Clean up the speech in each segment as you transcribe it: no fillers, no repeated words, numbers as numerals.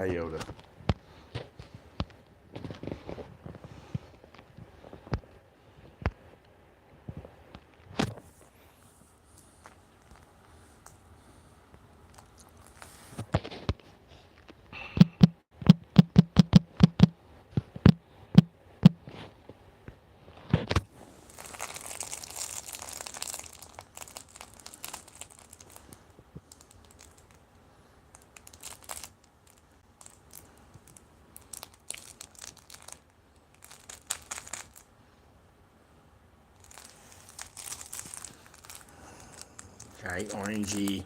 Iota. Okay, orangey.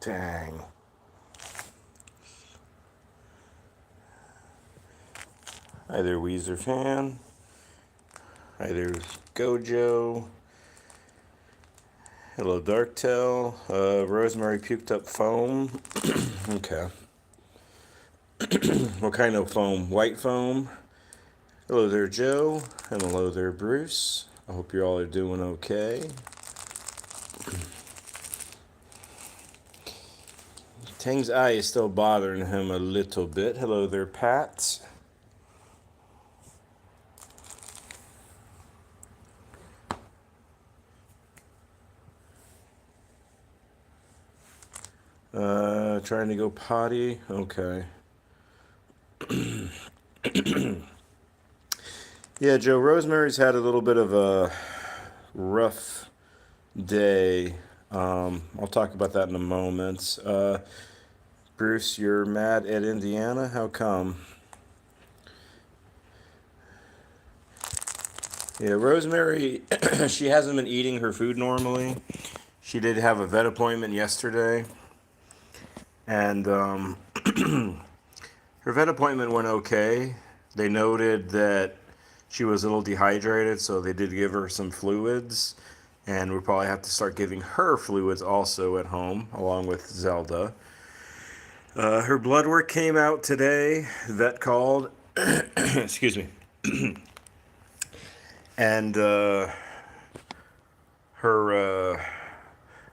Dang. Hi there, Weezer fan. Hi there, Gojo. Hello, Darktail. Rosemary puked up foam. Okay. What kind of foam? White foam? Hello there, Joe. And hello there, Bruce. I hope you all are doing okay. Tang's eye is still bothering him a little bit. Hello there, Pat. Trying to go potty. Okay. Yeah, Joe, Rosemary's had a little bit of a rough day. I'll talk about that in a moment. Bruce, you're mad at Indiana? How come? Yeah, Rosemary, she hasn't been eating her food normally. She did have a vet appointment yesterday, and her vet appointment went okay. They noted that she was a little dehydrated, so they did give her some fluids, and we'll probably have to start giving her fluids also at home, along with Zelda. Her blood work came out today. Vet called. Excuse me. And her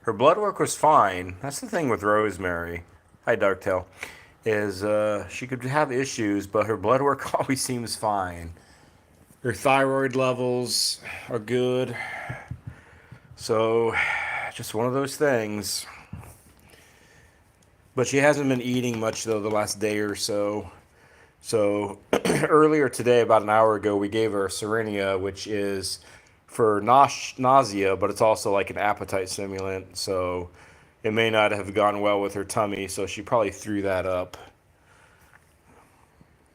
her blood work was fine. That's the thing with Rosemary. Hi, Darktail. Is she could have issues, but her blood work always seems fine. Her thyroid levels are good. So, just one of those things. But she hasn't been eating much, though, the last day or so. So, earlier today, about an hour ago, we gave her Serenia, which is for nausea, but it's also like an appetite stimulant. So, it may not have gone well with her tummy, so she probably threw that up.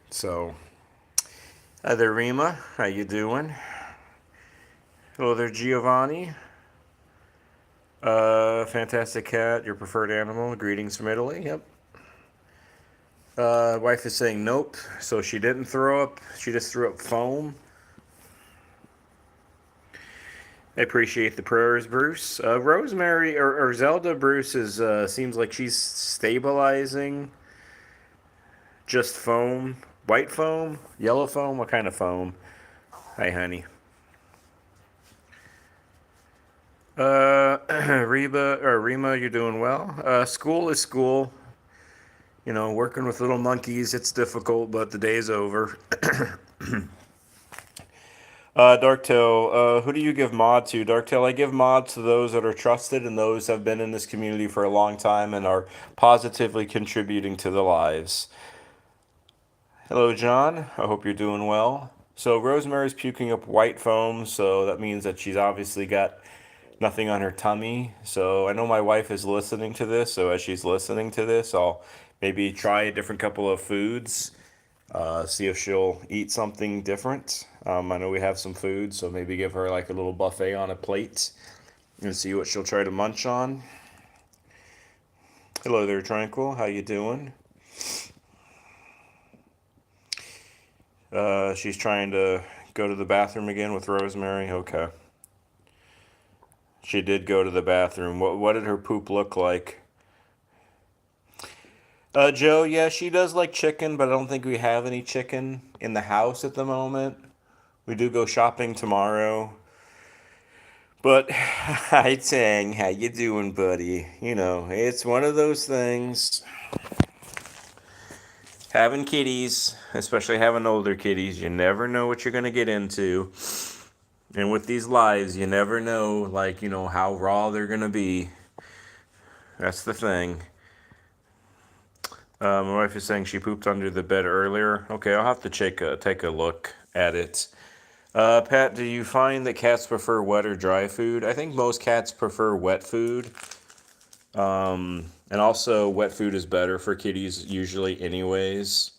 So, hi there, Rima. How you doing? Hello there, Giovanni. Fantastic cat, your preferred animal. Greetings from Italy. Yep. Wife is saying nope, so she didn't throw up. She just threw up foam. I appreciate the prayers, Bruce. Rosemary or Zelda Bruce is seems like she's stabilizing. Just foam, white foam, yellow foam. What kind of foam? Hi, honey. Rima, you're doing well. School is school. You know, working with little monkeys, it's difficult, but the day's over. Darktail, who do you give mod to? Darktail, I give mod to those that are trusted and those have been in this community for a long time and are positively contributing to the lives. Hello, John. I hope you're doing well. So Rosemary's puking up white foam, so that means that she's obviously got nothing on her tummy. So I know my wife is listening to this, so as she's listening to this, I'll maybe try a different couple of foods, see if she'll eat something different. I know we have some food, so maybe give her like a little buffet on a plate and see what she'll try to munch on. Hello there, Tranquil. How you doing? She's trying to go to the bathroom again with Rosemary. Okay. She did go to the bathroom. What did her poop look like? Joe, yeah, she does like chicken, but I don't think we have any chicken in the house at the moment. We do go shopping tomorrow. But hi Tang, how you doing, buddy? You know, it's one of those things. Having kitties, especially having older kitties, you never know what you're gonna get into. And with these lives, you never know, like, how raw they're gonna be. That's the thing. My wife is saying she pooped under the bed earlier. Okay, I'll have to take a look at it. Pat, do you find that cats prefer wet or dry food? I think most cats prefer wet food. And also, wet food is better for kitties usually, anyways.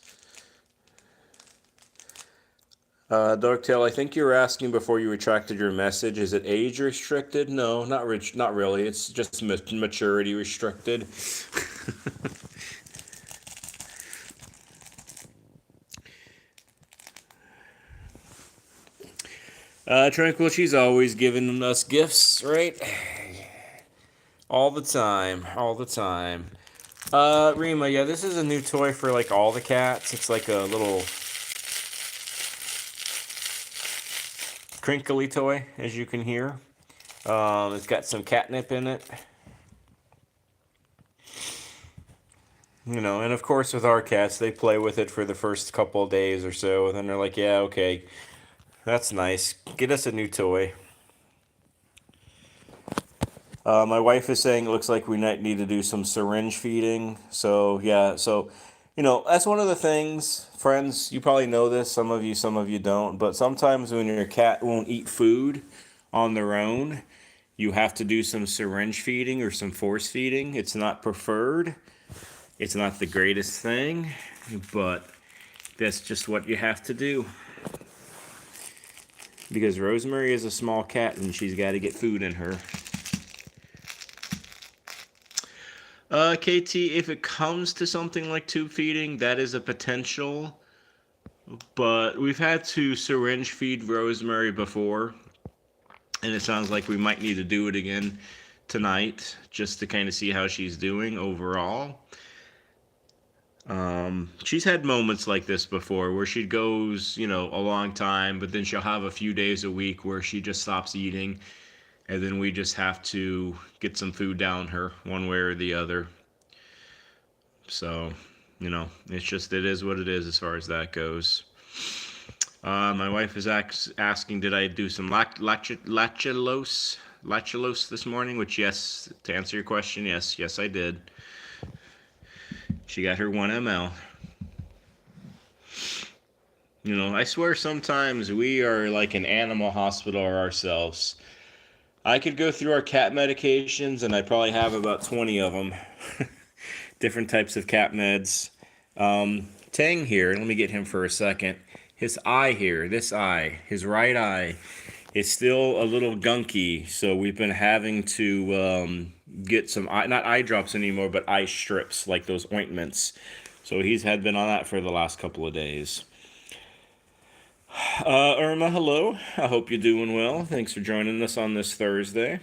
Darktail, I think you were asking before you retracted your message. Is it age restricted? No, not really. It's just maturity restricted. Tranquil, she's always giving us gifts, right? All the time, all the time. Rima, yeah, this is a new toy for like all the cats. It's like a little crinkly toy, as you can hear. It's got some catnip in it. And of course with our cats, they play with it for the first couple of days or so, and then they're like, yeah, okay, that's nice. Get us a new toy. My wife is saying it looks like we might need to do some syringe feeding. So, yeah, that's one of the things, friends, you probably know this, some of you don't, but sometimes when your cat won't eat food on their own, you have to do some syringe feeding or some force feeding. It's not preferred. It's not the greatest thing, but that's just what you have to do. Because Rosemary is a small cat and she's got to get food in her. KT, if it comes to something like tube feeding, that is a potential. But we've had to syringe feed Rosemary before, and it sounds like we might need to do it again tonight just to kind of see how she's doing overall. She's had moments like this before where she goes, a long time, but then she'll have a few days a week where she just stops eating, and then we just have to get some food down her one way or the other. So, it is what it is as far as that goes. My wife is asking, did I do some lactulose this morning? Which, yes, to answer your question, yes, I did. She got her 1 ml. I swear sometimes we are like an animal hospital ourselves. I could go through our cat medications, and I probably have about 20 of them. Different types of cat meds. Tang here, let me get him for a second. His eye here, this eye, his right eye, is still a little gunky, so we've been having to get some, not eye drops anymore, but eye strips, like those ointments. So had been on that for the last couple of days. Irma, hello. I hope you're doing well. Thanks for joining us on this Thursday.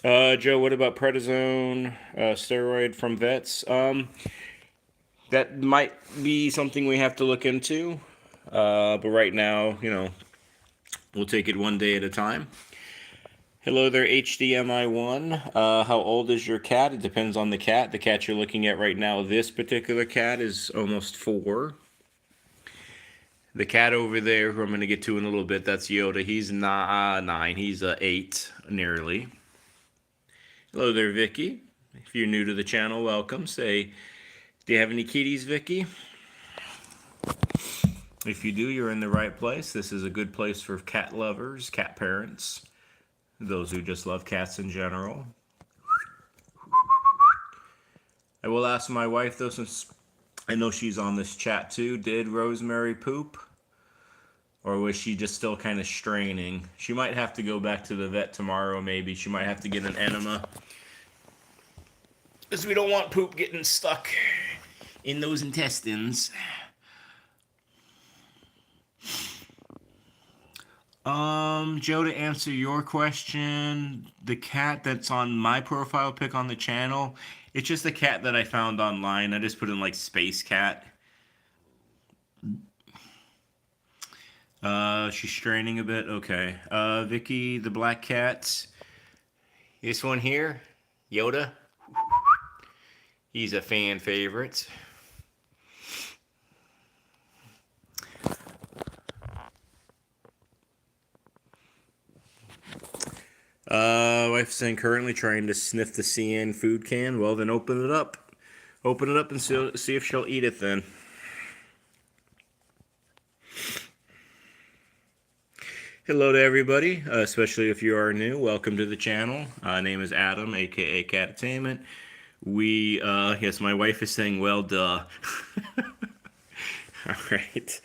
Joe, what about prednisone, steroid from vets? That might be something we have to look into. But right now, we'll take it one day at a time. Hello there, HDMI1. How old is your cat? It depends on the cat. The cat you're looking at right now, this particular cat is almost 4. The cat over there, who I'm going to get to in a little bit, that's Yoda. He's 9. He's 8, nearly. Hello there, Vicky. If you're new to the channel, welcome. Say, do you have any kitties, Vicky? If you do, you're in the right place. This is a good place for cat lovers, cat parents, those who just love cats in general. I will ask my wife, though, since I know she's on this chat too, did Rosemary poop? Or was she just still kind of straining? She might have to go back to the vet tomorrow, maybe. She might have to get an enema. Because we don't want poop getting stuck in those intestines. Joe, to answer your question, the cat that's on my profile pic on the channel, it's just a cat that I found online. I just put in like space cat. She's straining a bit. Okay. Vicky, the black cat. This one here, Yoda. He's a fan favorite. Wife's saying currently trying to sniff the CN food can. Well, then open it up. Open it up and see if she'll eat it then. Hello to everybody, especially if you are new. Welcome to the channel. Name is Adam, aka Catattainment. Yes, my wife is saying, well, duh. All right.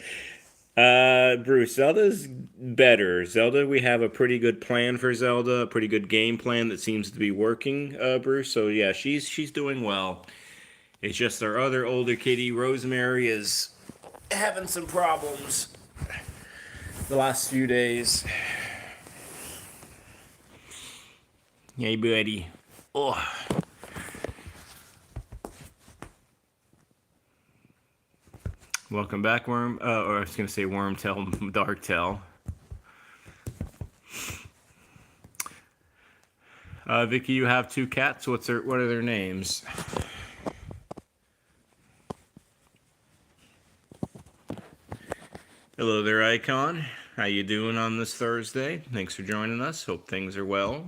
Bruce, Zelda's better. Zelda, we have a pretty good plan for Zelda, a pretty good game plan that seems to be working, Bruce. So yeah, she's doing well. It's just our other older kitty, Rosemary, is having some problems the last few days. Hey, buddy. Oh. Welcome back, Worm. Or I was going to say Wormtail, Darktail. Vicky, you have two cats. What are their names? Hello there, Icon. How you doing on this Thursday? Thanks for joining us. Hope things are well.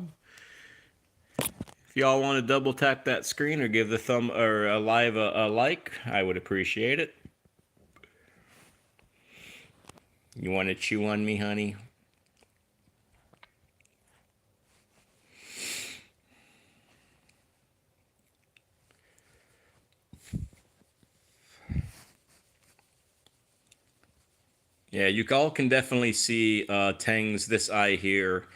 If y'all want to double tap that screen or give the thumb or a like, I would appreciate it. You want to chew on me, honey? Yeah, you all can definitely see Tang's this eye here.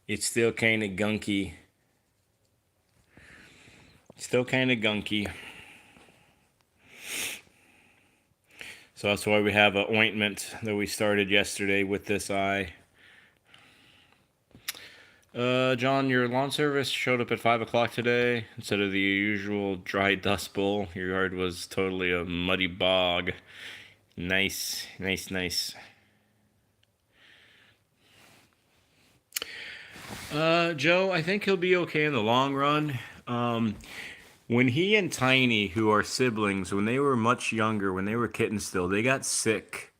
It's still kind of gunky. Still kind of gunky. So that's why we have an ointment that we started yesterday with this eye. John, your lawn service showed up at 5 o'clock today. Instead of the usual dry dust bowl, your yard was totally a muddy bog. Nice, nice, nice. Joe, I think he'll be okay in the long run. When he and Tiny, who are siblings, when they were much younger, when they were kittens still, they got sick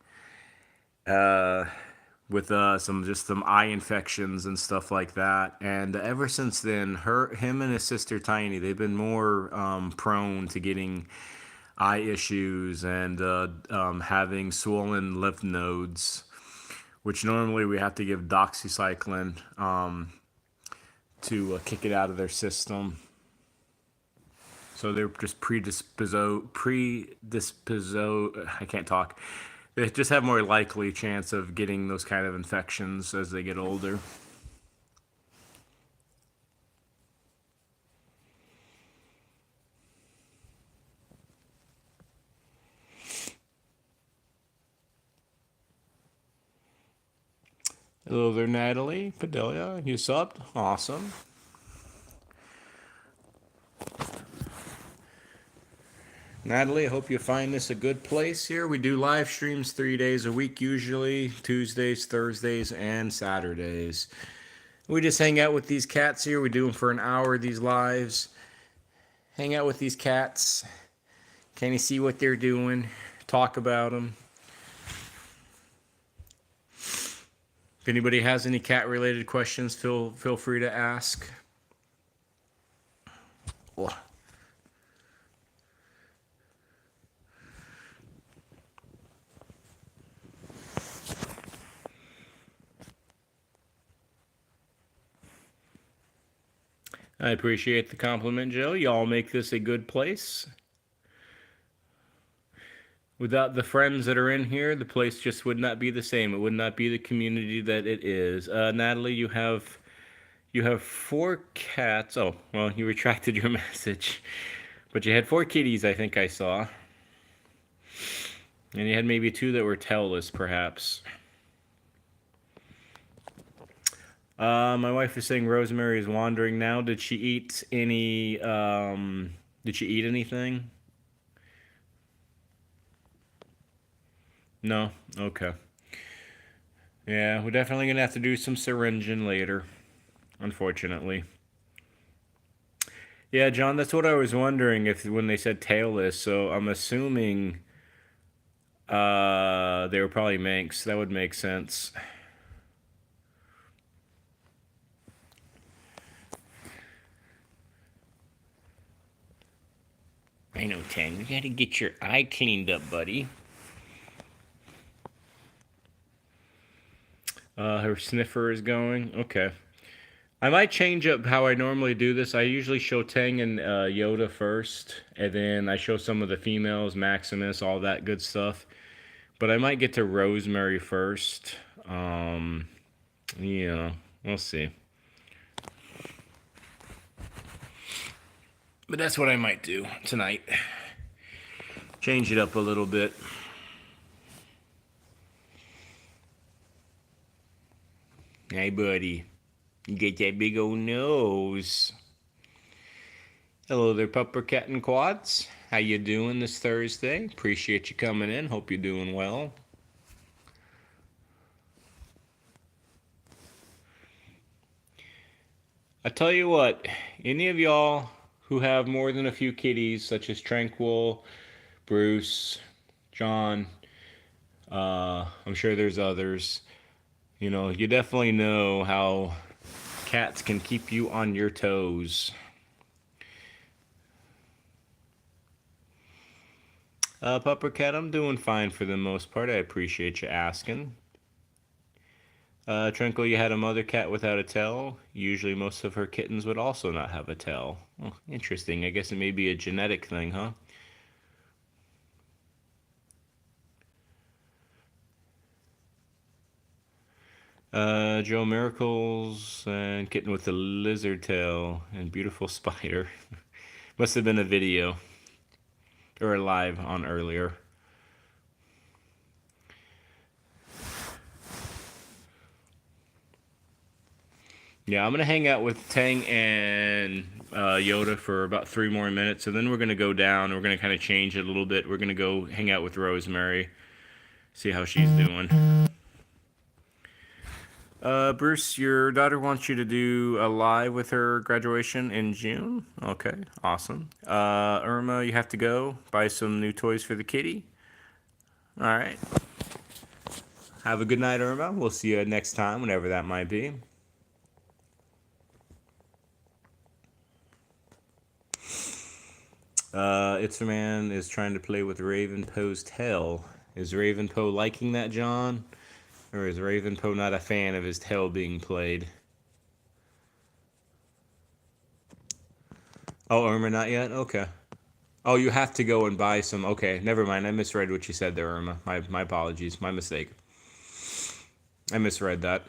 with some eye infections and stuff like that. And ever since then, him and his sister Tiny, they've been more prone to getting eye issues and having swollen lymph nodes, which normally we have to give doxycycline to kick it out of their system. So they're just I can't talk. They just have more likely chance of getting those kind of infections as they get older. Hello there, Natalie Padilla. You subbed? Awesome. Natalie, I hope you find this a good place here. We do live streams 3 days a week, usually Tuesdays, Thursdays, and Saturdays. We just hang out with these cats here. We do them for an hour, these lives. Hang out with these cats. Can you see what they're doing? Talk about them. If anybody has any cat-related questions, feel free to ask. Oh. I appreciate the compliment, Joe. Y'all make this a good place. Without the friends that are in here, the place just would not be the same. It would not be the community that it is. Natalie, you have 4 cats. Oh, well, you retracted your message. But you had 4 kitties, I think I saw. And you had maybe 2 that were tailless, perhaps. My wife is saying Rosemary is wandering now. Did she eat any, did she eat anything? No? Okay. Yeah, we're definitely gonna have to do some syringing later, unfortunately. Yeah, John, that's what I was wondering if when they said tailless, so I'm assuming they were probably Manx. That would make sense. I know, Tang. You gotta get your eye cleaned up, buddy. Her sniffer is going. Okay. I might change up how I normally do this. I usually show Tang and Yoda first, and then I show some of the females, Maximus, all that good stuff. But I might get to Rosemary first. Yeah, we'll see. But that's what I might do tonight. Change it up a little bit. Hey, buddy. You get that big old nose. Hello there, Pupper Cat and Quads. How you doing this Thursday? Appreciate you coming in. Hope you're doing well. I tell you what, any of y'all who have more than a few kitties, such as Tranquil, Bruce, John, I'm sure there's others, you definitely know how cats can keep you on your toes. Pupper Cat, I'm doing fine for the most part. I appreciate you asking. Tranquil, you had a mother cat without a tail. Usually most of her kittens would also not have a tail. Oh, interesting. I guess it may be a genetic thing, huh? Joe Miracles and kitten with a lizard tail and beautiful spider. Must have been a video or a live on earlier. Yeah, I'm gonna hang out with Tang and Yoda for about 3 more minutes, and then we're gonna go down. We're gonna kind of change it a little bit. We're gonna go hang out with Rosemary, see how she's doing. Bruce, your daughter wants you to do a live with her graduation in June. Okay, awesome. Irma, you have to go buy some new toys for the kitty. All right. Have a good night, Irma. We'll see you next time, whenever that might be. It's a man is trying to play with Raven Poe's tail. Is Raven Poe liking that, John? Or is Raven Poe not a fan of his tail being played? Oh, Irma, not yet? Okay. Oh, you have to go and buy some. Okay, never mind. I misread what you said there, Irma. My apologies. My mistake. I misread that.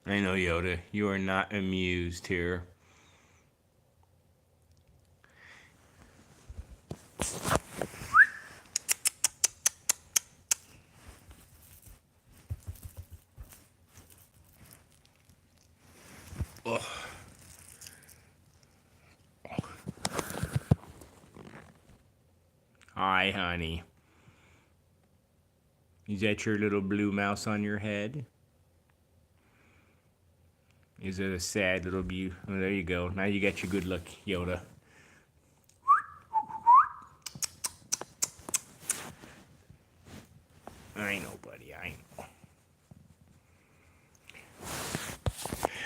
I know, Yoda. You are not amused here. Ugh. Hi, honey. Is that your little blue mouse on your head? Is it a sad little beauty? Oh, there you go. Now you got your good luck, Yoda. I know, buddy. I know.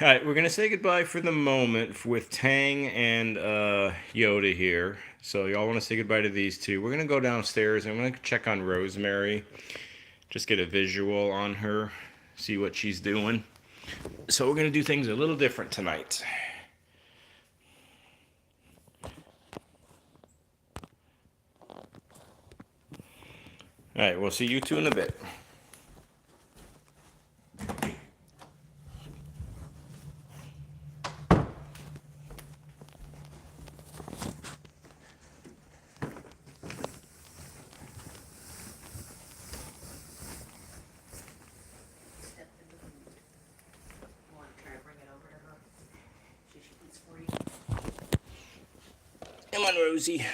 All right, we're gonna say goodbye for the moment with Tang and Yoda here. So y'all want to say goodbye to these two? We're gonna go downstairs. I'm gonna check on Rosemary, just get a visual on her, see what she's doing. So we're gonna do things a little different tonight. All right, we'll see you two in a bit. Come on, Rosie.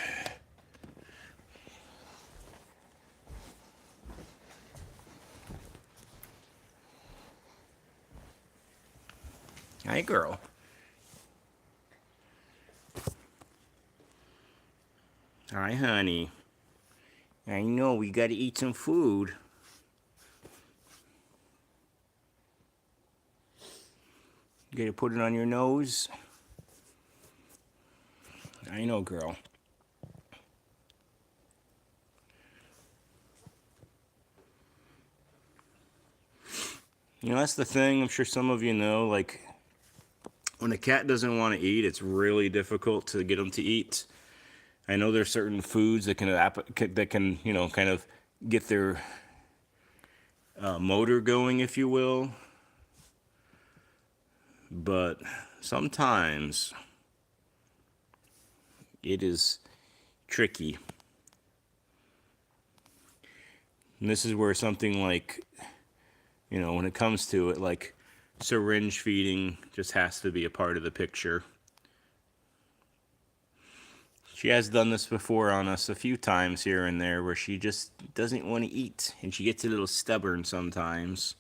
Hi, girl. Hi, honey. I know, we gotta eat some food. You gotta put it on your nose. I know, girl. You know, that's the thing. I'm sure some of you know, like, when a cat doesn't want to eat, it's really difficult to get them to eat. I know there's certain foods that can kind of get their motor going, if you will. But sometimes it is tricky. And this is where something like, when it comes to it, like syringe feeding just has to be a part of the picture. She has done this before on us a few times here and there where she just doesn't want to eat and she gets a little stubborn sometimes.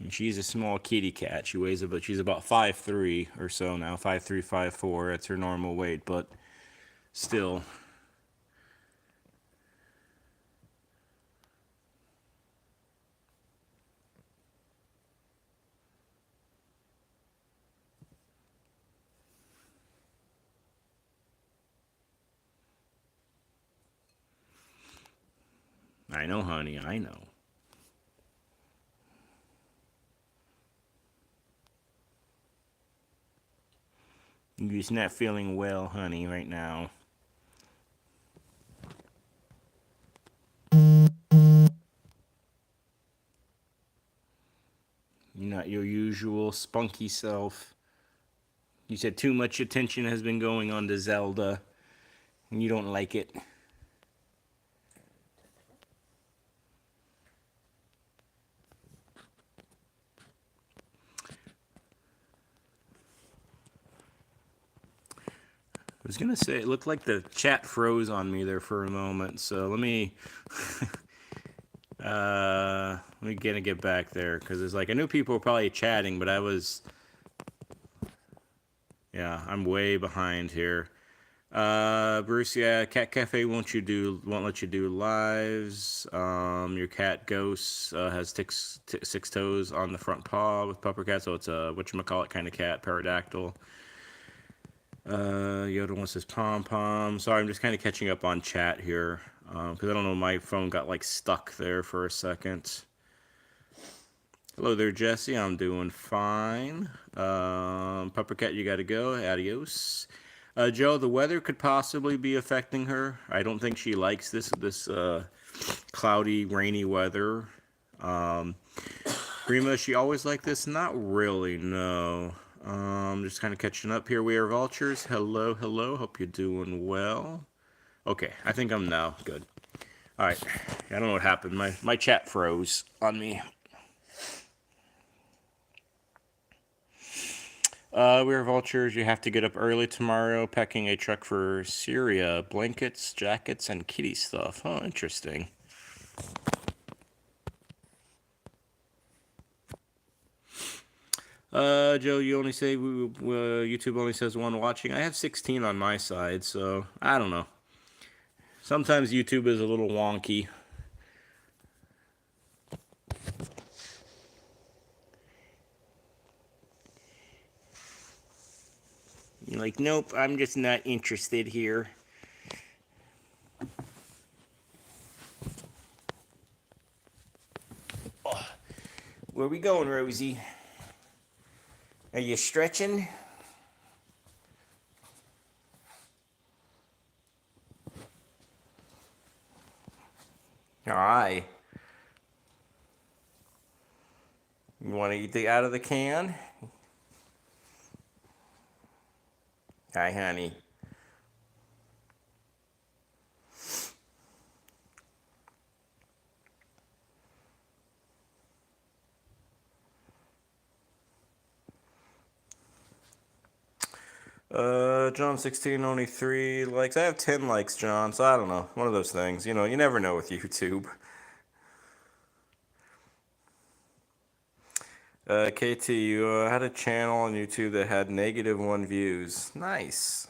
And she's a small kitty cat. She's about 5'3" or so now, 5'3", 5'4". That's her normal weight, but still. I know, honey, I know. You're just not feeling well, honey, right now. You're not your usual spunky self. You said too much attention has been going on to Zelda, and you don't like it. I was gonna say, it looked like the chat froze on me there for a moment, so let me get back there, because it's like I knew people were probably chatting, but I'm way behind here. Bruce, yeah, Cat Cafe won't let you do lives. Your cat Ghost has six toes on the front paw with pupper cat, so it's a whatchamacallit kind of cat, pterodactyl. Yoda wants his pom pom. Sorry, I'm just kind of catching up on chat here, because I don't know, my phone got like stuck there for a second. Hello there, Jesse. I'm doing fine. Pupper cat, you gotta go. Adios. Joe, the weather could possibly be affecting her. I don't think she likes this cloudy, rainy weather. Rima, she always like this? Not really, no. Just kind of catching up here. We are vultures. Hello, hello. Hope you're doing well. Okay, I think I'm now good. All right. I don't know what happened. My chat froze on me. We are vultures. You have to get up early tomorrow, packing a truck for Syria. Blankets, jackets, and kitty stuff. Oh, interesting. Joe, you only say YouTube only says one watching. I have 16 on my side, so I don't know. Sometimes YouTube is a little wonky. You're like, nope, I'm just not interested here. Oh, where we going, Rosie? Are you stretching? Alright. You want to eat out of the can? Hi, honey. John 16, only 3 likes. I have 10 likes, John, so I don't know. One of those things. You know, you never know with YouTube. KT, you had a channel on YouTube that had -1 views. Nice.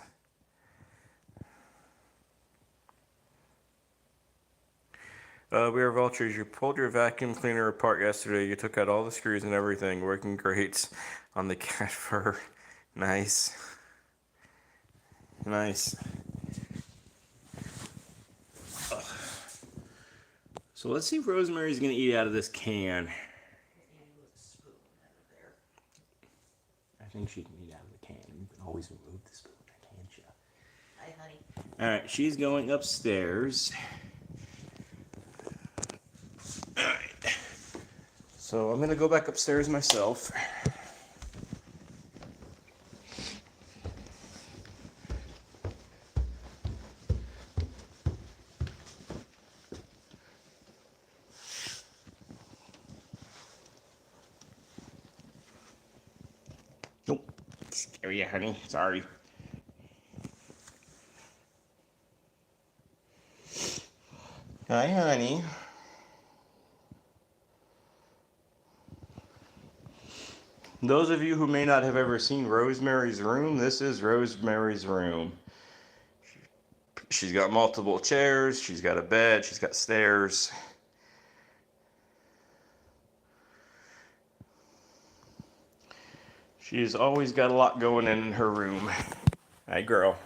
We are vultures. You pulled your vacuum cleaner apart yesterday. You took out all the screws and everything. Working great on the cat fur. Nice. Nice. Ugh. So let's see if Rosemary's going to eat out of this can. I think she can eat out of the can. You can always remove the spoon, can't you? Hi, honey. Alright, she's going upstairs. Alright. So I'm going to go back upstairs myself. Nope. Scare you, honey. Sorry. Hi, honey. Those of you who may not have ever seen Rosemary's room, this is Rosemary's room. She's got multiple chairs, she's got a bed, she's got stairs. She's always got a lot going in her room. Hi, girl.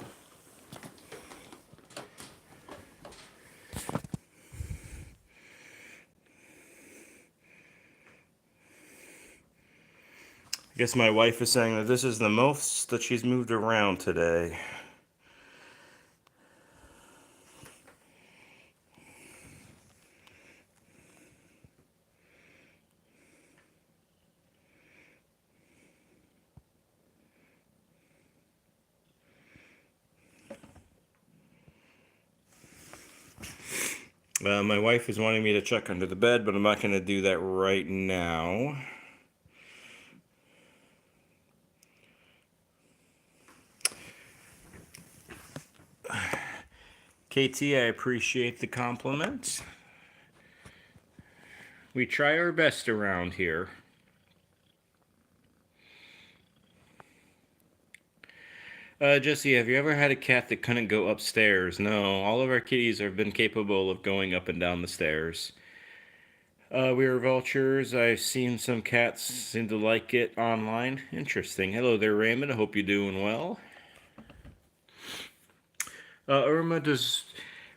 I guess my wife is saying that this is the most that she's moved around today. My wife is wanting me to check under the bed, but I'm not going to do that right now. KT, I appreciate the compliment. We try our best around here. Jesse, have you ever had a cat that couldn't go upstairs? No, all of our kitties have been capable of going up and down the stairs. We are vultures. I've seen some cats seem to like it online. Interesting. Hello there, Raymond. I hope you're doing well. Irma, does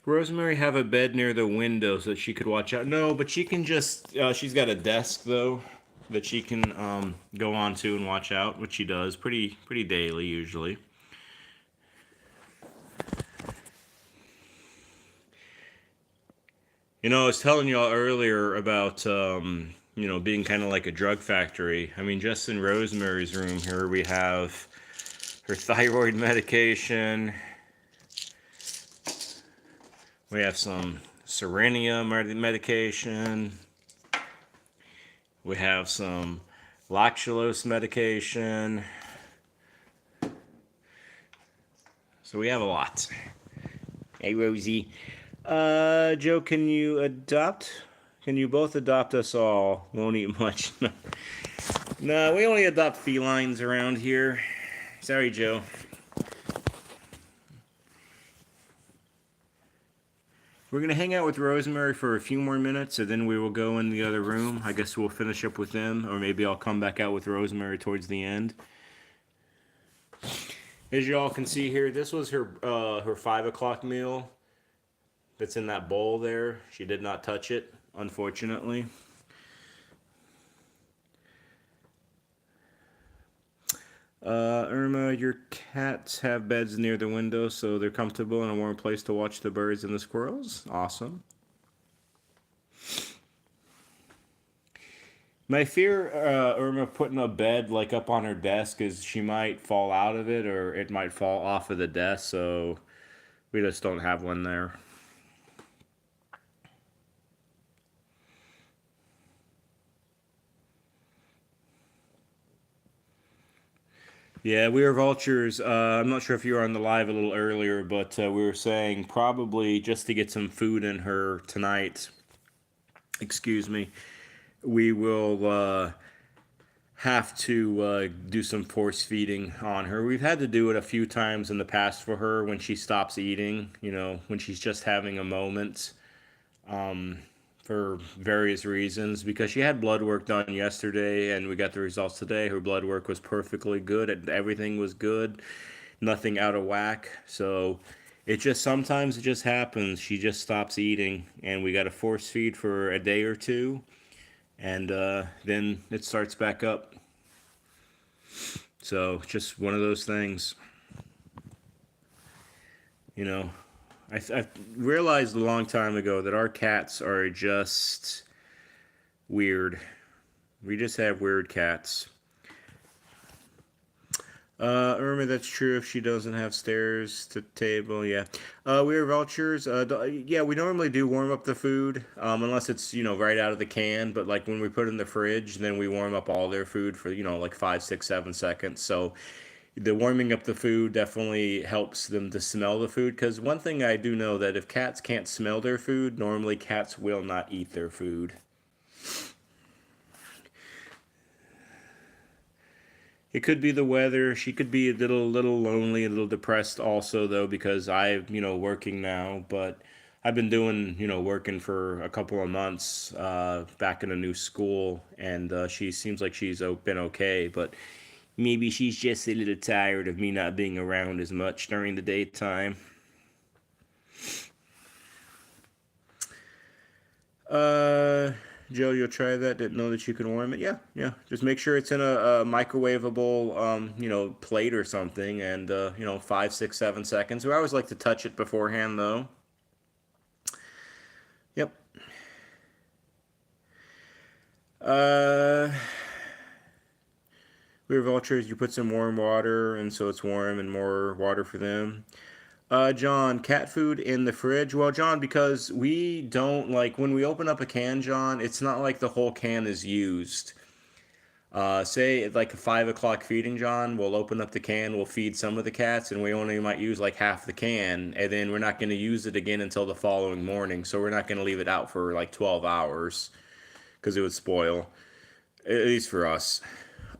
Rosemary have a bed near the window so that she could watch out? No, but she can just, she's got a desk, though, that she can go onto and watch out, which she does pretty daily, usually. You know, I was telling y'all earlier about, you know, being kind of like a drug factory. I mean, just in Rosemary's room here, we have her thyroid medication. We have some Serenium medication. We have some lactulose medication. So we have a lot. Hey, Rosie. Joe, can you adopt? Can you both adopt us all? Won't eat much. No, we only adopt felines around here. Sorry, Joe. We're going to hang out with Rosemary for a few more minutes, and then we will go in the other room. I guess we'll finish up with them, or maybe I'll come back out with Rosemary towards the end. As you all can see here, this was her 5 o'clock meal. That's in that bowl there. She did not touch it, unfortunately. Irma, your cats have beds near the window, so they're comfortable and a warm place to watch the birds and the squirrels. Awesome. My fear, Irma, putting a bed like up on her desk is she might fall out of it, or it might fall off of the desk, so we just don't have one there. Yeah, we were vultures. I'm not sure if you were on the live a little earlier, but we were saying probably just to get some food in her tonight. Excuse me. We will have to do some force feeding on her. We've had to do it a few times in the past for her when she stops eating. When she's just having a moment. For various reasons because she had blood work done yesterday and we got the results today. Her blood work was perfectly good and everything was good, nothing out of whack. So it just sometimes it just happens. She just stops eating and we got to force feed for a day or two and then it starts back up. So just one of those things, you know. I realized a long time ago that our cats are just weird. We just have weird cats. Remember that's true if she doesn't have stairs to table. Yeah. We are vultures. Yeah, we normally do warm up the food, unless it's right out of the can. But like when we put it in the fridge, then we warm up all their food for like 5, 6, 7 seconds. So the warming up the food definitely helps them to smell the food. Because one thing I do know that if cats can't smell their food, normally cats will not eat their food. It could be the weather. She could be a little lonely, a little depressed also though because I'm, working now, but I've been doing, working for a couple of months back in a new school and she seems like she's been okay, but maybe she's just a little tired of me not being around as much during the daytime. Uh, Joe, you'll try that. Didn't know that you could warm it. Yeah, yeah. Just make sure it's in a microwavable, plate or something, and 5, 6, 7 seconds. We always like to touch it beforehand, though. Yep. Uh, we are vultures. You put some warm water, and so it's warm and more water for them. John, cat food in the fridge. Well, John, because we don't like when we open up a can, John, it's not like the whole can is used. Say at like a 5 o'clock feeding, John, we'll open up the can, we'll feed some of the cats, and we only might use like half the can, and then we're not going to use it again until the following morning. So we're not going to leave it out for like 12 hours because it would spoil, at least for us.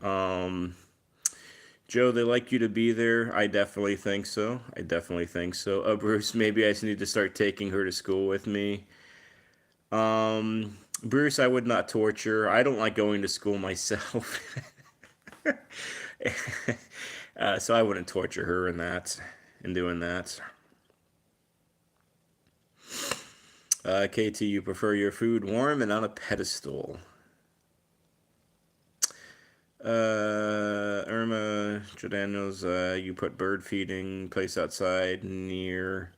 Um, Joe, they like you to be there. I definitely think so. I definitely think so. Bruce, maybe I just need to start taking her to school with me. Bruce, I would not torture. I don't like going to school myself. So I wouldn't torture her in doing that. KT, you prefer your food warm and on a pedestal. Irma Jordaniels, you put bird feeding place outside near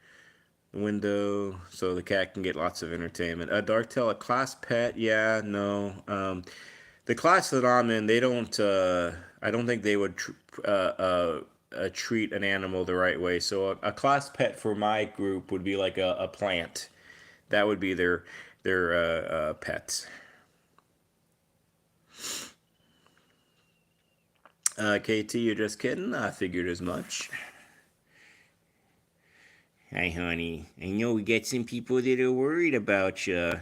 the window so the cat can get lots of entertainment. Darktail, a class pet? Yeah, no. The class that I'm in, they don't. I don't think they would treat an animal the right way. So a class pet for my group would be like a plant. That would be their pet. KT, you're just kidding. I figured as much. Hi, honey. I know we got some people that are worried about you.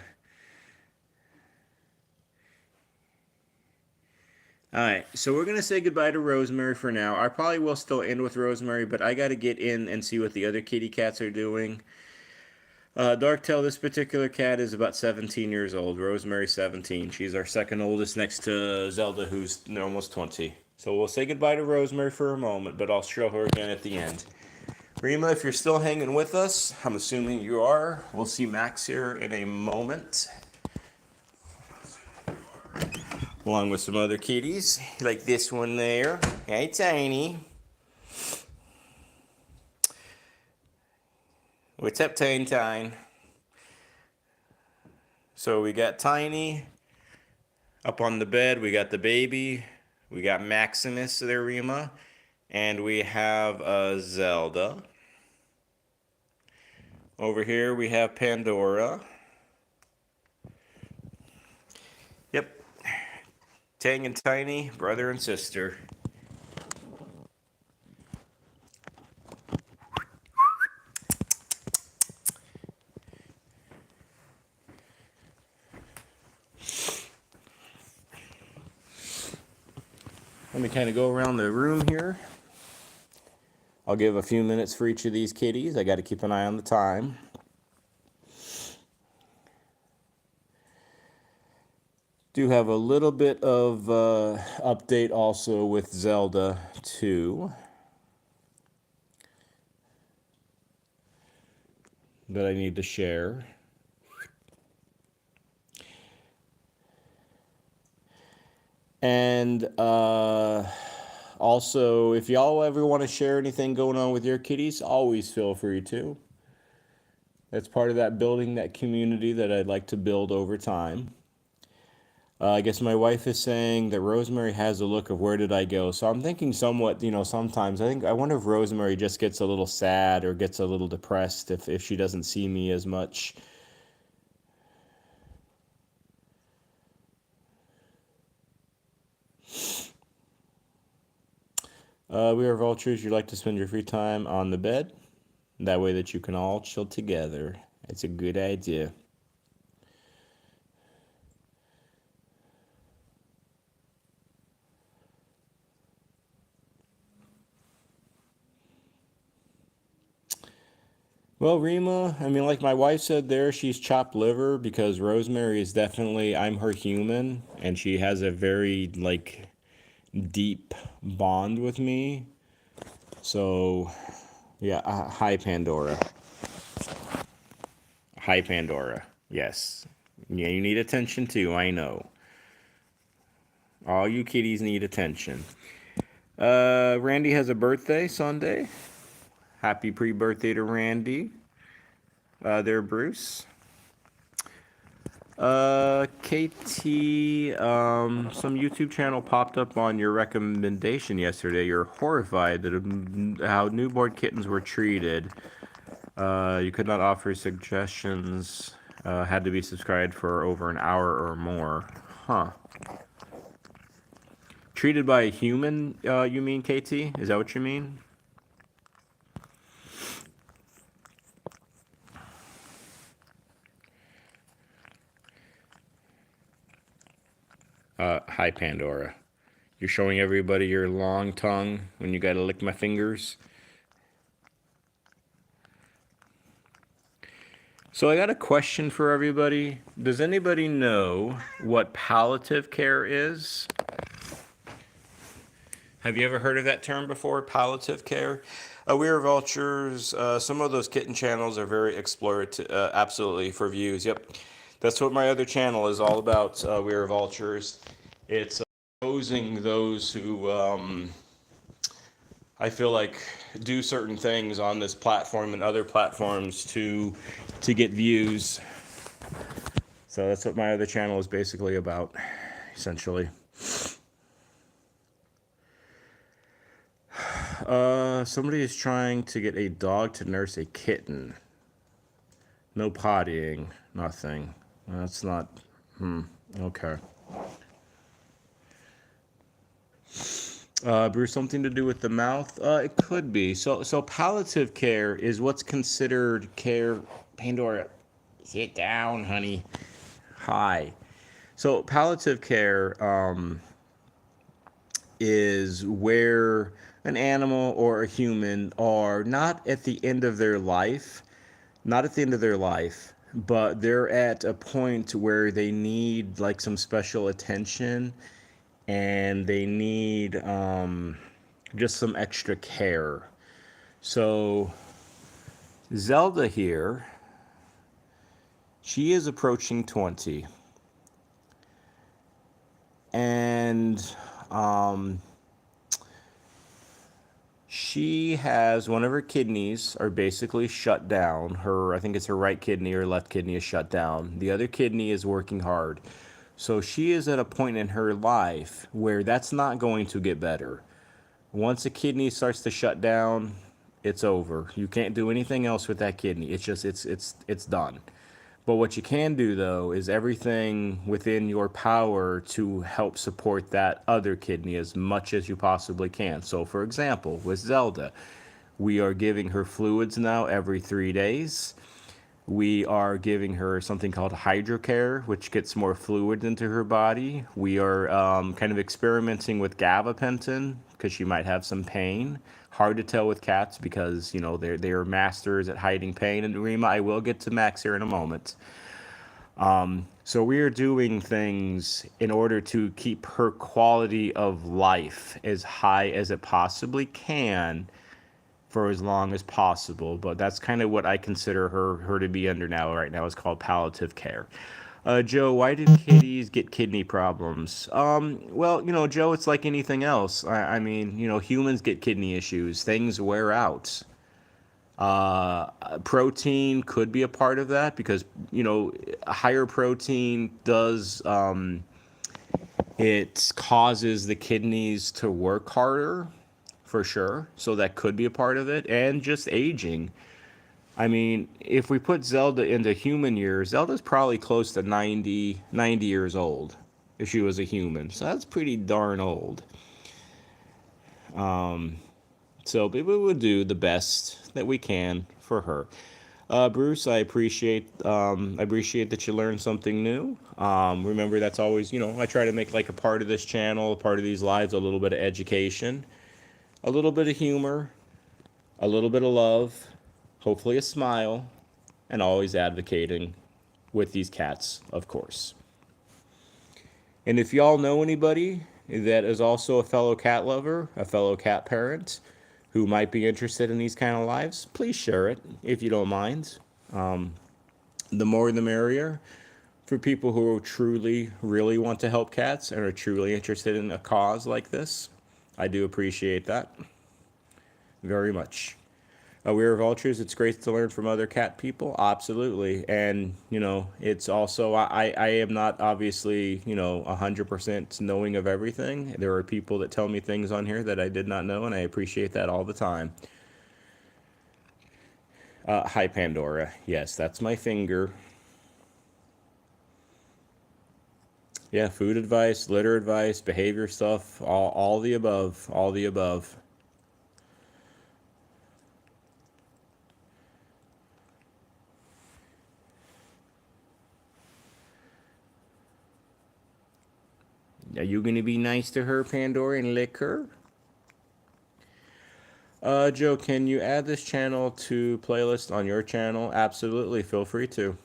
All right, so we're gonna say goodbye to Rosemary for now. I probably will still end with Rosemary, but I got to get in and see what the other kitty cats are doing. Darktail, this particular cat is about 17 years old. Rosemary, 17. She's our second oldest next to Zelda, who's almost 20. So we'll say goodbye to Rosemary for a moment, but I'll show her again at the end. Rima, if you're still hanging with us, I'm assuming you are. We'll see Max here in a moment, along with some other kitties, like this one there. Hey, Tiny. What's up, Tiny Tine? So we got Tiny up on the bed. We got the baby. We got Maximus there, Rima. And we have Zelda. Over here we have Pandora. Yep. Tang and Tiny, brother and sister. Let me kind of go around the room here. I'll give a few minutes for each of these kitties. I got to keep an eye on the time. Do have a little bit of update also with Zelda 2 that I need to share. And also, if y'all ever want to share anything going on with your kitties, always feel free to. That's part of that building that community that I'd like to build over time. I guess my wife is saying that Rosemary has a look of where did I go. So I'm thinking somewhat, sometimes I wonder if Rosemary just gets a little sad or gets a little depressed if she doesn't see me as much. We are vultures. You like to spend your free time on the bed. That way that you can all chill together. It's a good idea. Well, Rima, I mean, like my wife said there, she's chopped liver because Rosemary is definitely, I'm her human, and she has a very, deep bond with me. So, yeah, hi, Pandora. Hi, Pandora. Yes. Yeah, you need attention too, I know. All you kitties need attention. Randy has a birthday Sunday. Happy pre-birthday to Randy. There, Bruce. KT, some YouTube channel popped up on your recommendation yesterday. You're horrified that how newborn kittens were treated. You could not offer suggestions. Had to be subscribed for over an hour or more. Huh. Treated by a human, you mean, KT? Is that what you mean? Hi, Pandora. You're showing everybody your long tongue when you gotta lick my fingers. So I got a question for everybody. Does anybody know what palliative care is? Have you ever heard of that term before, palliative care? We are vultures. Some of those kitten channels are very explorative, absolutely, for views. Yep. That's what my other channel is all about, We Are Vultures. It's opposing those who, I feel like, do certain things on this platform and other platforms to get views. So that's what my other channel is basically about, essentially. Somebody is trying to get a dog to nurse a kitten. No pottying, nothing. That's not, okay. Bruce, something to do with the mouth? It could be. So palliative care is what's considered care. Pandora, sit down, honey. Hi. So palliative care is where an animal or a human are not at the end of their life, but they're at a point where they need like some special attention and they need just some extra care. So Zelda here, she is approaching 20. And she has one of her kidneys are basically shut down. I think it's her right kidney or left kidney is shut down. The other kidney is working hard. So she is at a point in her life where that's not going to get better. Once a kidney starts to shut down, it's over. You can't do anything else with that kidney. It's just it's done. But what you can do, though, is everything within your power to help support that other kidney as much as you possibly can. So, for example, with Zelda, we are giving her fluids now every 3 days. We are giving her something called hydrocare, which gets more fluid into her body. We are kind of experimenting with gabapentin because she might have some pain. Hard to tell with cats because, you know, they're masters at hiding pain. And Rima, I will get to Max here in a moment. So we are doing things in order to keep her quality of life as high as it possibly can for as long as possible. But that's kind of what I consider her to be under now. Right now, is called palliative care. Joe, why do kitties get kidney problems? Well, you know, Joe, it's like anything else. I mean, you know, humans get kidney issues. Things wear out. Protein could be a part of that because, you know, higher protein does it causes the kidneys to work harder for sure. So that could be a part of it, and just aging. I mean, if we put Zelda into human years, Zelda's probably close to 90 years old if she was a human. So that's pretty darn old. So we would do the best that we can for her. Bruce, I appreciate that you learned something new. Remember, that's always, you know, I try to make like a part of this channel, a part of these lives, a little bit of education, a little bit of humor, a little bit of love, hopefully a smile, and always advocating with these cats, of course. And if y'all know anybody that is also a fellow cat lover, a fellow cat parent, who might be interested in these kind of lives, please share it if you don't mind. The more the merrier for people who truly, really want to help cats and are truly interested in a cause like this. I do appreciate that very much. We are vultures. It's great to learn from other cat people. Absolutely. And, you know, it's also, I am not obviously, you know, 100% knowing of everything. There are people that tell me things on here that I did not know, and I appreciate that all the time. Hi, Pandora. Yes, that's my finger. Yeah, food advice, litter advice, behavior stuff, all the above, all the above. Are you going to be nice to her, Pandora, and lick her? Joe, can you add this channel to playlist on your channel? Absolutely, feel free to.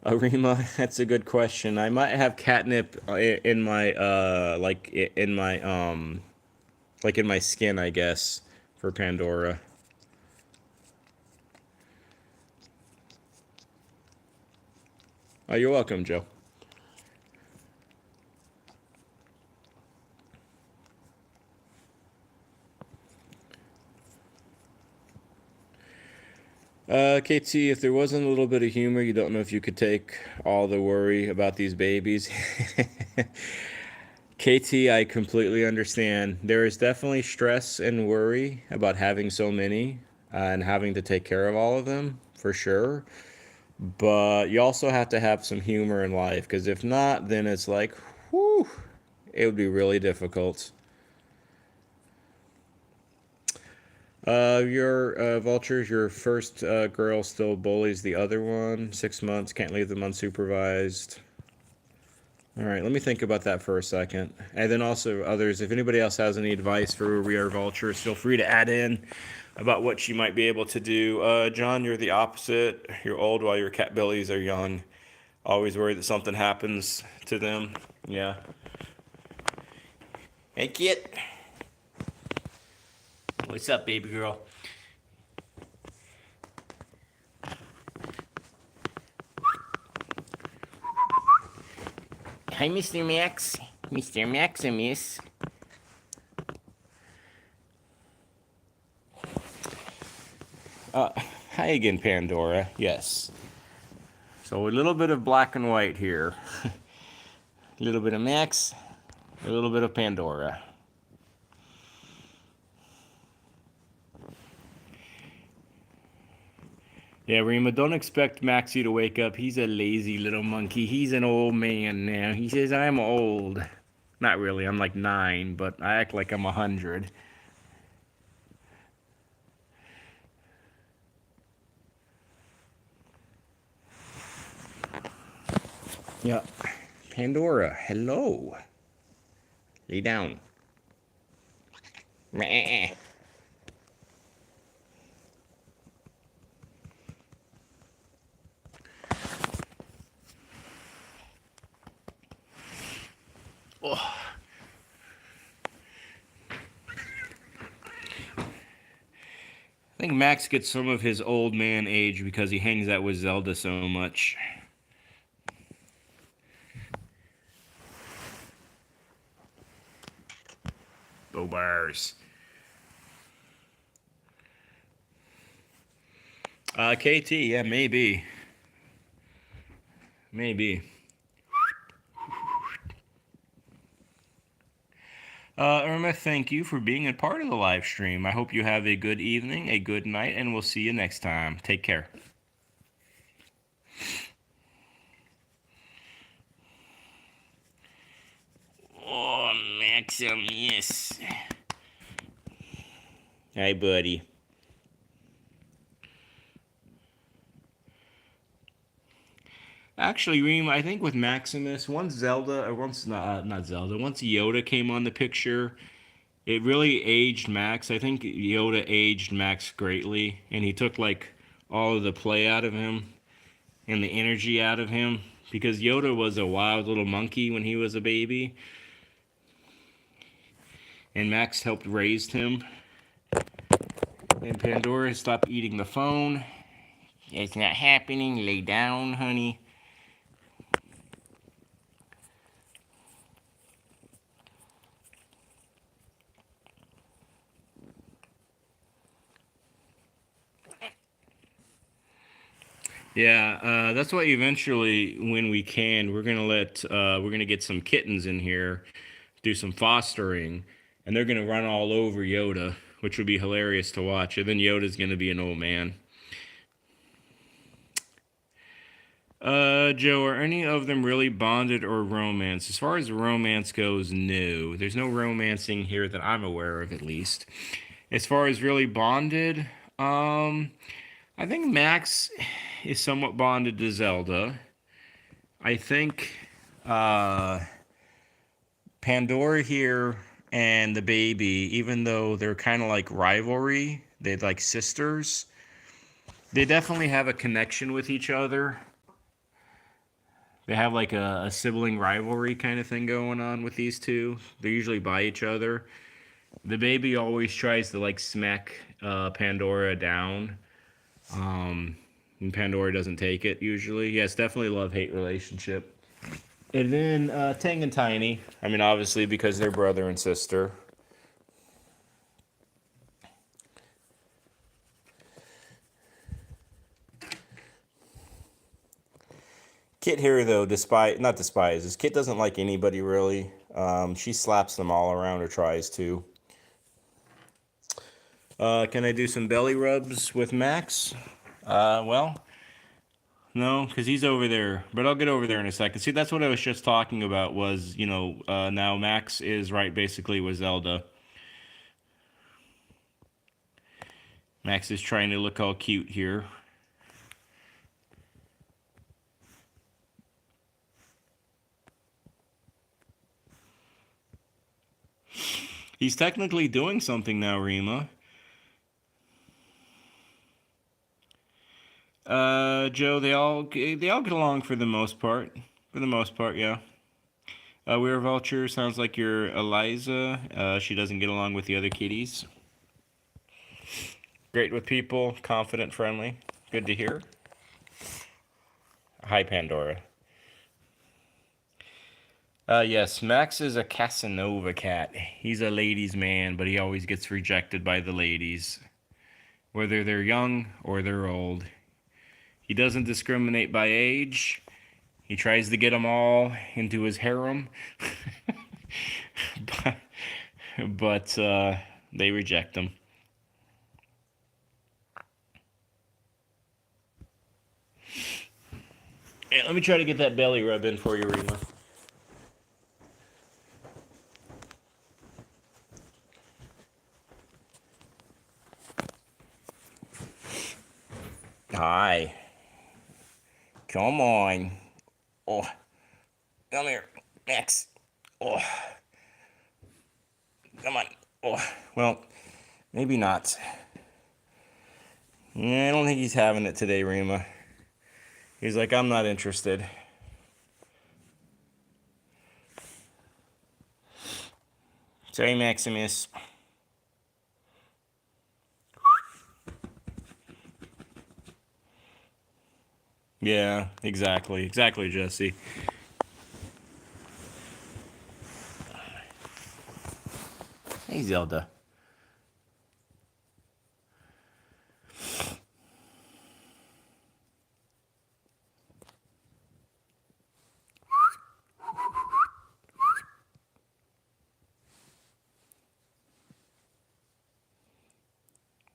Rima, that's a good question. I might have catnip in my like in my skin, I guess, for Pandora. Oh, you're welcome, Joe. KT, if there wasn't a little bit of humor, you don't know if you could take all the worry about these babies. KT, I completely understand. There is definitely stress and worry about having so many and having to take care of all of them, for sure. But you also have to have some humor in life, because if not, then it's like, whew, it would be really difficult. Your vultures, your first girl still bullies the other one. 6 months, can't leave them unsupervised. All right, let me think about that for a second. And then also others, if anybody else has any advice for We Are Vultures, feel free to add in about what she might be able to do. John, you're the opposite. You're old while your cat billies are young. Always worried that something happens to them. Yeah. Hey, kid. What's up, baby girl? Hi, Mr. Max. Mr. Maximus. Hi again, Pandora. Yes. So a little bit of black and white here. A little bit of Max, a little bit of Pandora. Yeah, Rima, don't expect Maxie to wake up. He's a lazy little monkey. He's an old man now. He says, I'm old. Not really, I'm like 9, but I act like I'm 100. Yeah. Pandora, hello. Lay down. Meh. Oh. I think Max gets some of his old man age because he hangs out with Zelda so much. Bo bars. KT, yeah, maybe. Maybe. Irma, thank you for being a part of the live stream. I hope you have a good evening, a good night, and we'll see you next time. Take care. Oh, Maximus. Hi, buddy. Actually, Reem, I think with Maximus, once Zelda, or once not Zelda, once Yoda came on the picture, it really aged Max. I think Yoda aged Max greatly, and he took like all of the play out of him and the energy out of him because Yoda was a wild little monkey when he was a baby, and Max helped raise him. And Pandora stopped eating the phone. It's not happening. Lay down, honey. Yeah, that's why eventually, when we can, we're gonna get some kittens in here, do some fostering, and they're gonna run all over Yoda, which would be hilarious to watch. And then Yoda's gonna be an old man. Joe, are any of them really bonded or romance? As far as romance goes, no. There's no romancing here that I'm aware of, at least. As far as really bonded, I think Max is somewhat bonded to Zelda. I think uh, Pandora here and the baby, even though they're kind of like rivalry, they're like sisters. They definitely have a connection with each other. They have like a sibling rivalry kind of thing going on with these two. They're usually by each other. The baby always tries to like smack Pandora down. And Pandora doesn't take it usually. Yes, definitely love-hate relationship. And then Tang and Tiny. I mean, obviously because they're brother and sister. Kit here though, not despises. Kit doesn't like anybody really. She slaps them all around or tries to. Can I do some belly rubs with Max? Well, no, because he's over there. But I'll get over there in a second. See, that's what I was just talking about was, now Max is right basically with Zelda. Max is trying to look all cute here. He's technically doing something now, Rima. Joe, they all get along for the most part. For the most part, yeah. We're Vulture sounds like you're Eliza. She doesn't get along with the other kitties. Great with people, confident, friendly. Good to hear. Hi, Pandora. Yes, Max is a Casanova cat. He's a ladies' man, but he always gets rejected by the ladies, whether they're young or they're old. He doesn't discriminate by age. He tries to get them all into his harem, but they reject him. Hey, let me try to get that belly rub in for you, Rima. Hi. Come on. Oh. Come here, Max. Oh, come on. Oh, well, maybe not. I don't think he's having it today, Rima. He's like, I'm not interested. Sorry, Maximus. Yeah, exactly. Exactly, Jesse. Hey, Zelda.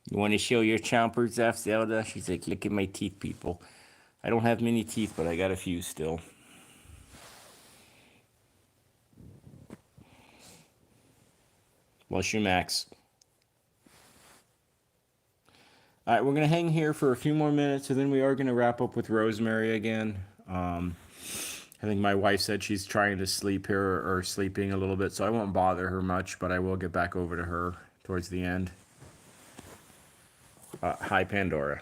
You want to show your chompers off, Zelda? She's like, look at my teeth, people. I don't have many teeth, but I got a few still. Bless you, Max. All right, we're going to hang here for a few more minutes, and then we are going to wrap up with Rosemary again. I think my wife said she's trying to sleep here or sleeping a little bit, so I won't bother her much, but I will get back over to her towards the end. Hi, Pandora.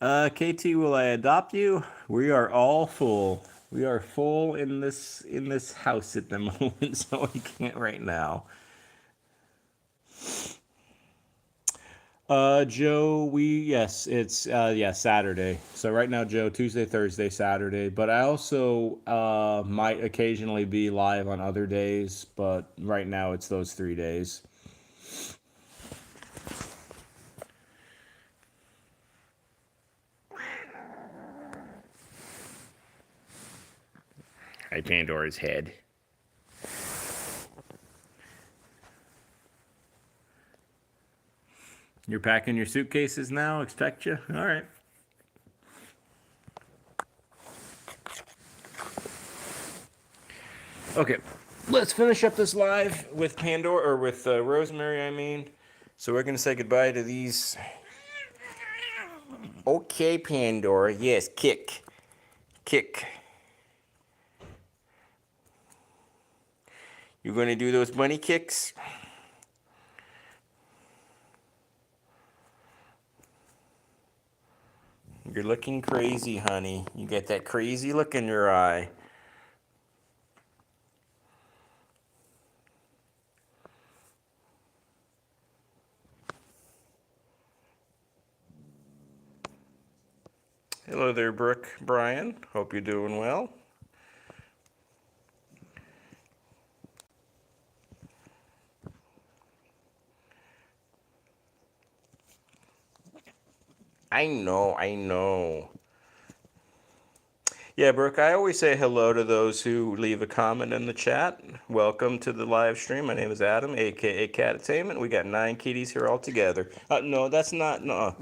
KT, will I adopt you? We are all full. We are full in this house at the moment, so we can't right now. Joe, yes, it's Saturday. So right now, Joe, Tuesday, Thursday, Saturday. But I also might occasionally be live on other days, but right now it's those 3 days. Hi, Pandora's head. You're packing your suitcases now? Expect you? All right. Okay, let's finish up this live with Pandora, or with Rosemary, I mean. So we're going to say goodbye to these. Okay, Pandora. Yes, kick. Kick. You're going to do those bunny kicks? You're looking crazy, honey. You got that crazy look in your eye. Hello there, Brooke. Brian. Hope you're doing well. I know, I know. Yeah, Brooke, I always say hello to those who leave a comment in the chat. Welcome to the live stream. My name is Adam, aka Catattainment. We got 9 kitties here all together. No, that's not. No.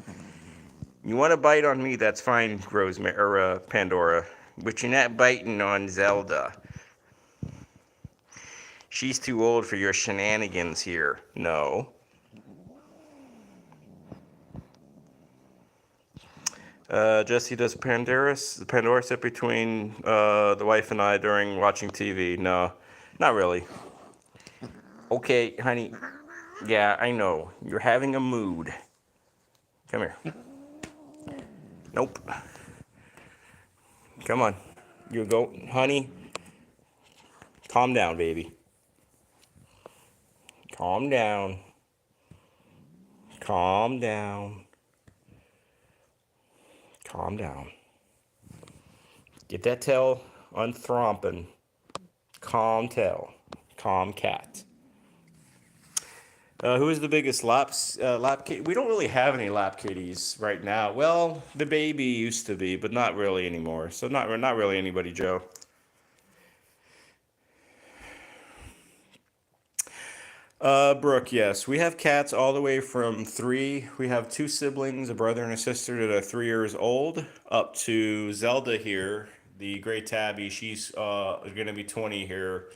You want to bite on me? That's fine, Rosemary or Pandora. But you're not biting on Zelda. She's too old for your shenanigans here. No. Jesse, does Pandora sit between the wife and I during watching TV? No, not really. Okay, honey. Yeah, I know. You're having a mood. Come here. Nope. Come on. You go, honey. Calm down, baby. Calm down. Calm down. Calm down. Get that tail unthromping. Calm tail. Calm cat. Who is the biggest lap kitty? We don't really have any lap kitties right now. Well, the baby used to be, but not really anymore. So not really anybody, Joe. Brooke, yes. We have cats all the way from three. We have two siblings, a brother and a sister that are 3 years old, up to Zelda here, the Great Tabby. She's gonna be 20 here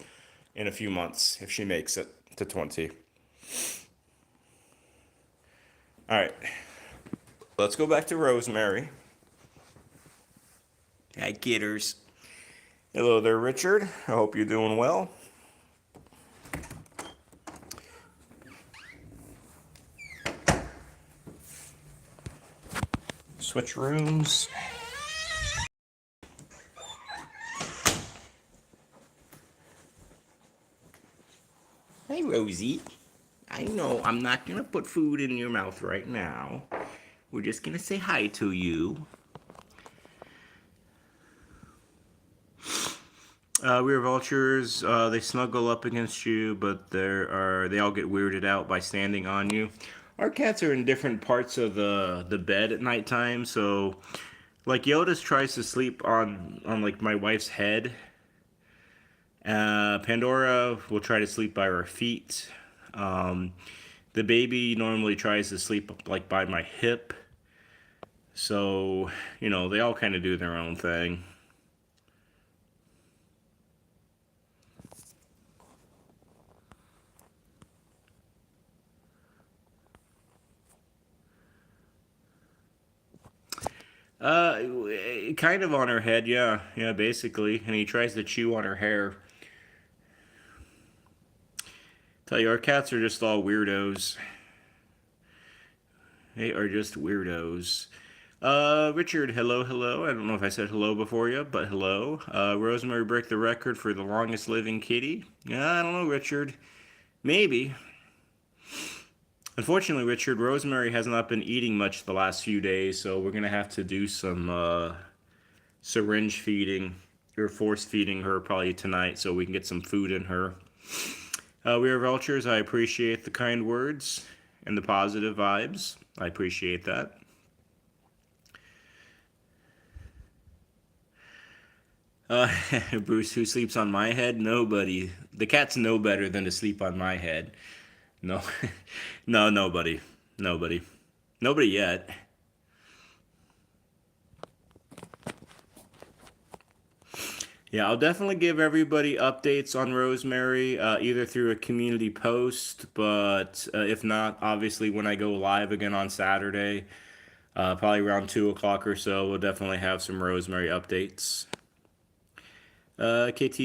in a few months if she makes it to 20. All right, let's go back to Rosemary. Hi, kidders. Hello there, Richard. I hope you're doing well. Switch rooms. Hi, Rosie. I know I'm not gonna put food in your mouth right now. We're just gonna say hi to you. We are vultures. They snuggle up against you, but they all get weirded out by standing on you. Our cats are in different parts of the bed at nighttime, so like Yoda's tries to sleep on like my wife's head. Pandora will try to sleep by her feet. Um, the baby normally tries to sleep like by my hip. So, they all kind of do their own thing. Uh, kind of on her head, yeah. Yeah, basically. And he tries to chew on her hair. Tell you, our cats are just all weirdos. They are just weirdos. Richard, hello, hello. I don't know if I said hello before you, but hello. Rosemary broke the record for the longest living kitty. Yeah, I don't know, Richard. Maybe. Unfortunately, Richard, Rosemary has not been eating much the last few days, so we're gonna have to do some syringe feeding or force feeding her probably tonight so we can get some food in her. We are vultures. I appreciate the kind words and the positive vibes. I appreciate that. Uh, Bruce, who sleeps on my head? Nobody. The cats know better than to sleep on my head. No, no, nobody. Nobody. Nobody yet. Yeah, I'll definitely give everybody updates on Rosemary, either through a community post, but if not, obviously when I go live again on Saturday, probably around 2 o'clock or so, we'll definitely have some Rosemary updates. KT,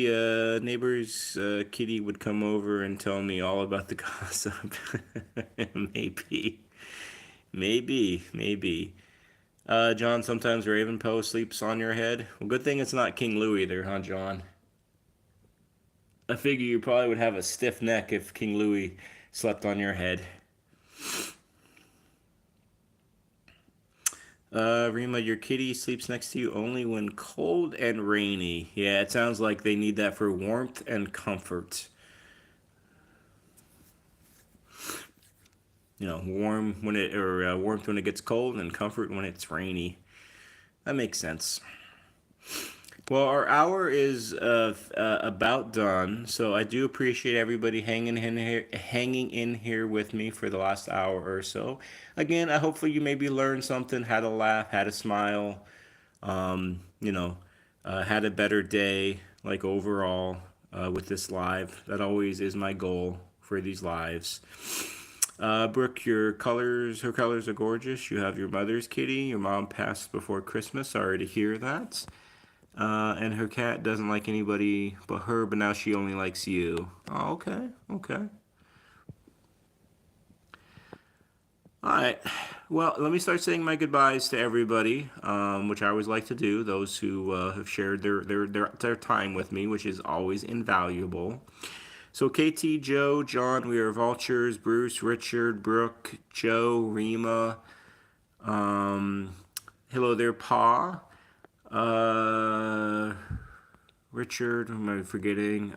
neighbor's kitty would come over and tell me all about the gossip. Maybe. Maybe. Maybe. John, sometimes Ravenpost sleeps on your head. Well, good thing it's not King Louis there, huh, John? I figure you probably would have a stiff neck if King Louis slept on your head. Rima, your kitty sleeps next to you only when cold and rainy. Yeah, it sounds like they need that for warmth and comfort. Warm when warmth when it gets cold and comfort when it's rainy. That makes sense. Well, our hour is about done, so I do appreciate everybody hanging in here with me for the last hour or so. Again, I hopefully you maybe learned something, had a laugh, had a smile, um, you know, had a better day, like overall, with this live. That always is my goal for these lives. Brooke, her colors are gorgeous. You have your mother's kitty. Your mom passed before Christmas. Sorry to hear that. And her cat doesn't like anybody but her, but now she only likes you. Oh, okay, okay. All right. Well, let me start saying my goodbyes to everybody, which I always like to do. Those who have shared their time with me, which is always invaluable. So, KT, Joe, John, we are vultures. Bruce, Richard, Brooke, Joe, Rima. Um, hello there, Pa. Uh, Richard, who am I forgetting?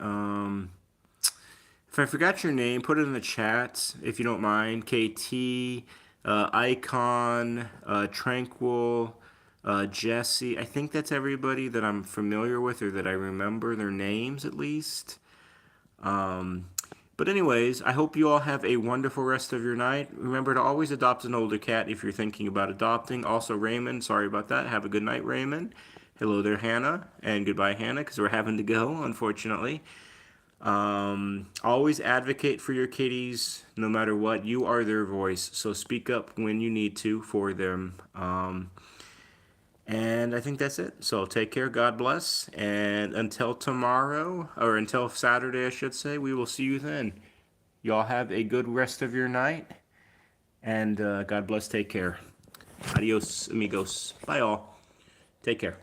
If I forgot your name, put it in the chat if you don't mind. KT, Icon, Tranquil, Jesse. I think that's everybody that I'm familiar with or that I remember their names at least. Um, But anyways, I hope you all have a wonderful rest of your night. Remember to always adopt an older cat if you're thinking about adopting. Also, Raymond, sorry about that. Have a good night, Raymond. Hello there, Hannah, and goodbye, Hannah, because we're having to go, unfortunately. Always advocate for your kitties, no matter what. You are their voice, so speak up when you need to for them. And I think that's it. So take care. God bless. And until tomorrow, or until Saturday, I should say, we will see you then. Y'all have a good rest of your night. And God bless. Take care. Adios, amigos. Bye, all. Take care.